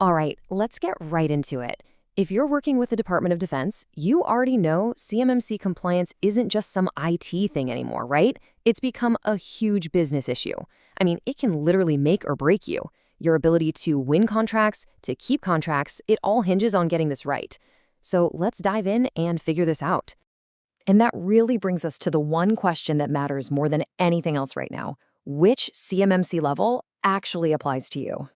All right, let's get right into it. If you're working with the Department of Defense, you already know CMMC compliance isn't just some IT thing anymore, right? It's become a huge business issue. I mean, it can literally make or break you. Your ability to win contracts, to keep contracts, it all hinges on getting this right. So let's dive in and figure this out. And that really brings us to the one question that matters more than anything else right now. Which CMMC level actually applies to you?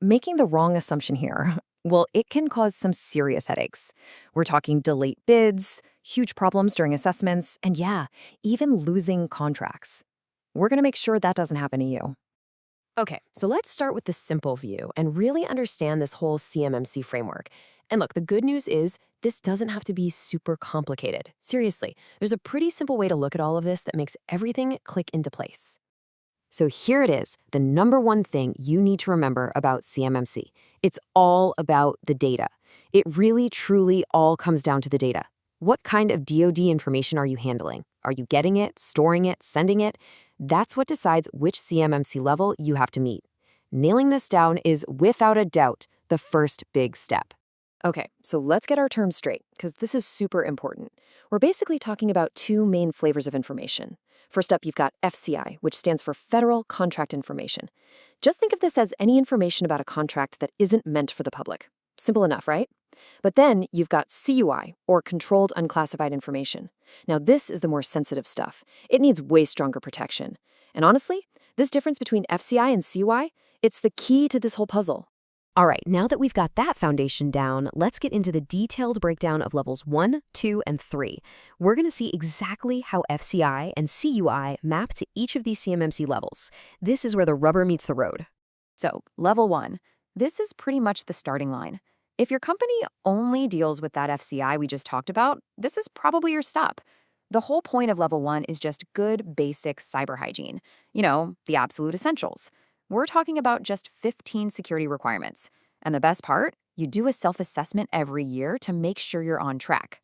Making the wrong assumption here, well, it can cause some serious headaches. We're talking delayed bids, huge problems during assessments, and yeah, even losing contracts. We're going to make sure that doesn't happen to you. Okay, so let's start with the simple view and really understand this whole CMMC framework. And look, the good news is this doesn't have to be super complicated. Seriously, there's a pretty simple way to look at all of this that makes everything click into place. So here it is, the number one thing you need to remember about CMMC. It's all about the data. It really, truly all comes down to the data. What kind of DoD information are you handling? Are you getting it, storing it, sending it? That's what decides which CMMC level you have to meet. Nailing this down is, without a doubt, the first big step. Okay, so let's get our terms straight, because this is super important. We're basically talking about two main flavors of information. First up, you've got FCI, which stands for Federal Contract Information. Just think of this as any information about a contract that isn't meant for the public. Simple enough, right? But then you've got CUI, or Controlled Unclassified Information. Now this is the more sensitive stuff. It needs way stronger protection. And honestly, this difference between FCI and CUI, it's the key to this whole puzzle. All right, now that we've got that foundation down, let's get into the detailed breakdown of levels 1, 2, and 3. We're going to see exactly how FCI and CUI map to each of these CMMC levels. This is where the rubber meets the road. So, level 1. This is pretty much the starting line. If your company only deals with that FCI we just talked about, this is probably your stop. The whole point of level 1 is just good basic cyber hygiene. The absolute essentials. We're talking about just 15 security requirements. And the best part, you do a self-assessment every year to make sure you're on track.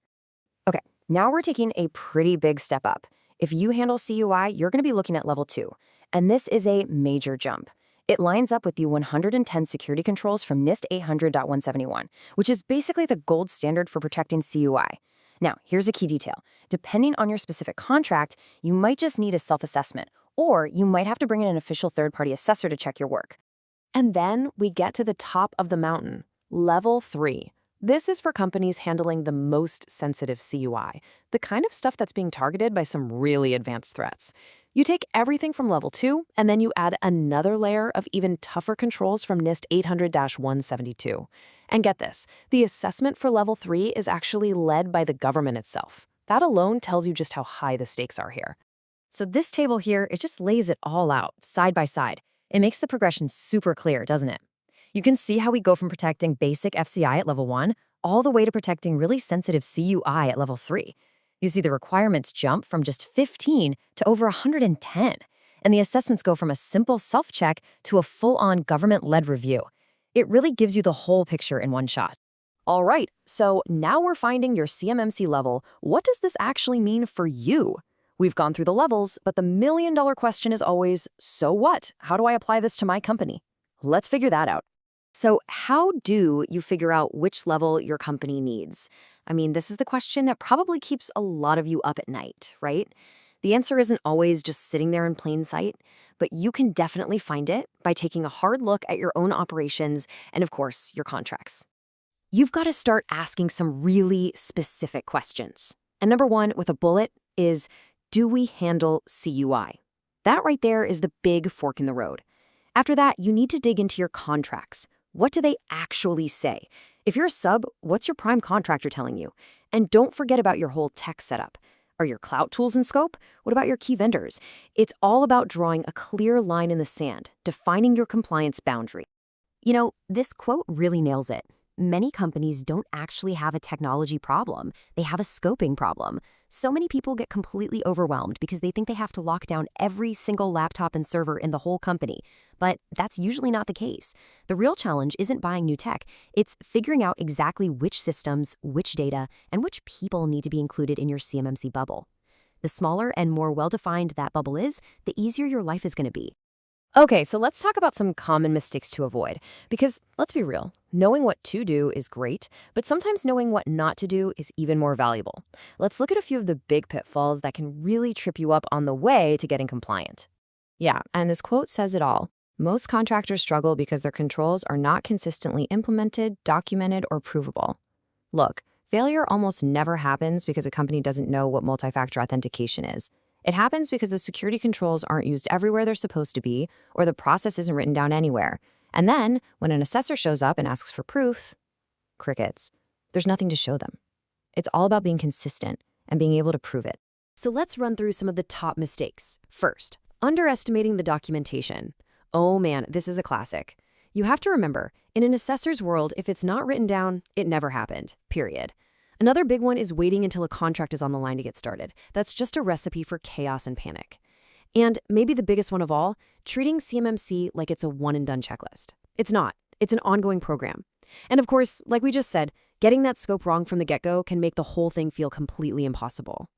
Okay, now we're taking a pretty big step up. If you handle CUI, you're going to be looking at level 2. And this is a major jump. It lines up with the 110 security controls from NIST 800.171, which is basically the gold standard for protecting CUI. Now, here's a key detail. Depending on your specific contract, you might just need a self-assessment, or you might have to bring in an official third-party assessor to check your work. And then we get to the top of the mountain, level 3. This is for companies handling the most sensitive CUI, the kind of stuff that's being targeted by some really advanced threats. You take everything from level 2, and then you add another layer of even tougher controls from NIST 800-172. And get this, the assessment for level 3 is actually led by the government itself. That alone tells you just how high the stakes are here. So this table here, it just lays it all out, side by side. It makes the progression super clear, doesn't it? You can see how we go from protecting basic FCI at level 1 all the way to protecting really sensitive CUI at level 3. You see the requirements jump from just 15 to over 110, and the assessments go from a simple self-check to a full-on government-led review. It really gives you the whole picture in one shot. All right, so now we're finding your CMMC level. What does this actually mean for you? We've gone through the levels, but the million-dollar question is always, so what? How do I apply this to my company? Let's figure that out. So how do you figure out which level your company needs? I mean, this is the question that probably keeps a lot of you up at night, right? The answer isn't always just sitting there in plain sight, but you can definitely find it by taking a hard look at your own operations and, of course, your contracts. You've got to start asking some really specific questions. And number one, with a bullet, is, do we handle CUI? That right there is the big fork in the road. After that, you need to dig into your contracts. What do they actually say? If you're a sub, what's your prime contractor telling you? And don't forget about your whole tech setup. Are your cloud tools in scope? What about your key vendors? It's all about drawing a clear line in the sand, defining your compliance boundary. This quote really nails it. Many companies don't actually have a technology problem. They have a scoping problem. So many people get completely overwhelmed because they think they have to lock down every single laptop and server in the whole company. But that's usually not the case. The real challenge isn't buying new tech. It's figuring out exactly which systems, which data, and which people need to be included in your CMMC bubble. The smaller and more well-defined that bubble is, the easier your life is going to be. Okay, so let's talk about some common mistakes to avoid. Because let's be real, knowing what to do is great, but sometimes knowing what not to do is even more valuable. Let's look at a few of the big pitfalls that can really trip you up on the way to getting compliant. Yeah, and this quote says it all. Most contractors struggle because their controls are not consistently implemented, documented, or provable. Look, failure almost never happens because a company doesn't know what multi-factor authentication is. It happens because the security controls aren't used everywhere they're supposed to be, or the process isn't written down anywhere. And then, when an assessor shows up and asks for proof, crickets. There's nothing to show them. It's all about being consistent and being able to prove it. So let's run through some of the top mistakes. First, underestimating the documentation. Oh man, this is a classic. You have to remember, in an assessor's world, if it's not written down, it never happened, period. Another big one is waiting until a contract is on the line to get started. That's just a recipe for chaos and panic. And maybe the biggest one of all, treating CMMC like it's a one-and-done checklist. It's not. It's an ongoing program. And of course, like we just said, getting that scope wrong from the get-go can make the whole thing feel completely impossible.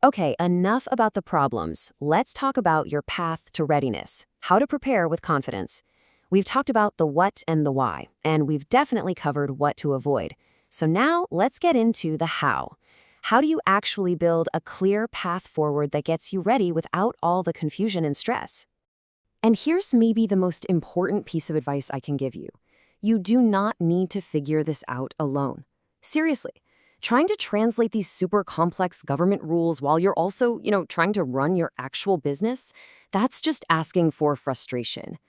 Okay, enough about the problems. Let's talk about your path to readiness, how to prepare with confidence. We've talked about the what and the why, and we've definitely covered what to avoid. So now let's get into the how. How do you actually build a clear path forward that gets you ready without all the confusion and stress? And here's maybe the most important piece of advice I can give you. You do not need to figure this out alone. Seriously, trying to translate these super complex government rules while you're also, trying to run your actual business, that's just asking for frustration.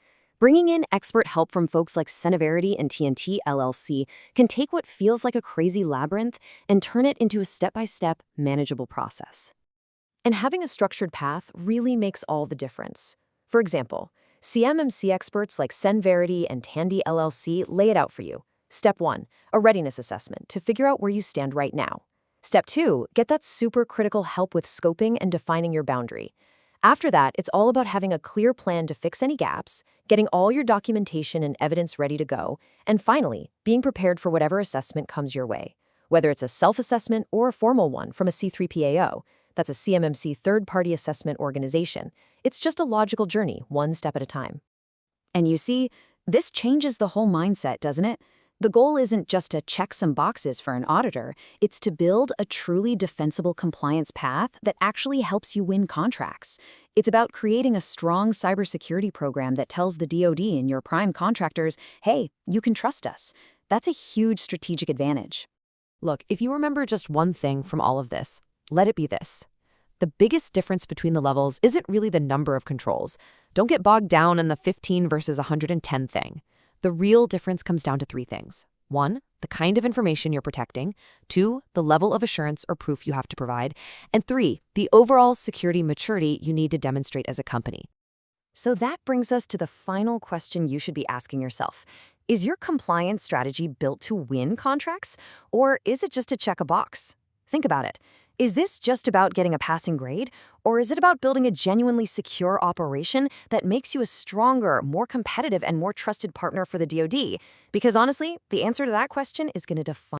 Bringing in expert help from folks like Cybersecurity and TNT LLC can take what feels like a crazy labyrinth and turn it into a step-by-step, manageable process. And having a structured path really makes all the difference. For example, CMMC experts like Cybersecurity and TNT LLC lay it out for you. Step 1, a readiness assessment to figure out where you stand right now. Step 2, get that super critical help with scoping and defining your boundary. After that, it's all about having a clear plan to fix any gaps, getting all your documentation and evidence ready to go, and finally, being prepared for whatever assessment comes your way. Whether it's a self-assessment or a formal one from a C3PAO, that's a CMMC third-party assessment organization, it's just a logical journey, one step at a time. And you see, this changes the whole mindset, doesn't it? The goal isn't just to check some boxes for an auditor, it's to build a truly defensible compliance path that actually helps you win contracts. It's about creating a strong cybersecurity program that tells the DoD and your prime contractors, hey, you can trust us. That's a huge strategic advantage. Look, if you remember just one thing from all of this, let it be this. The biggest difference between the levels isn't really the number of controls. Don't get bogged down in the 15 versus 110 thing. The real difference comes down to 3 things. 1, the kind of information you're protecting. 2, the level of assurance or proof you have to provide. And 3, the overall security maturity you need to demonstrate as a company. So that brings us to the final question you should be asking yourself. Is your compliance strategy built to win contracts, or is it just to check a box? Think about it. Is this just about getting a passing grade, or is it about building a genuinely secure operation that makes you a stronger, more competitive, and more trusted partner for the DoD? Because honestly, the answer to that question is going to define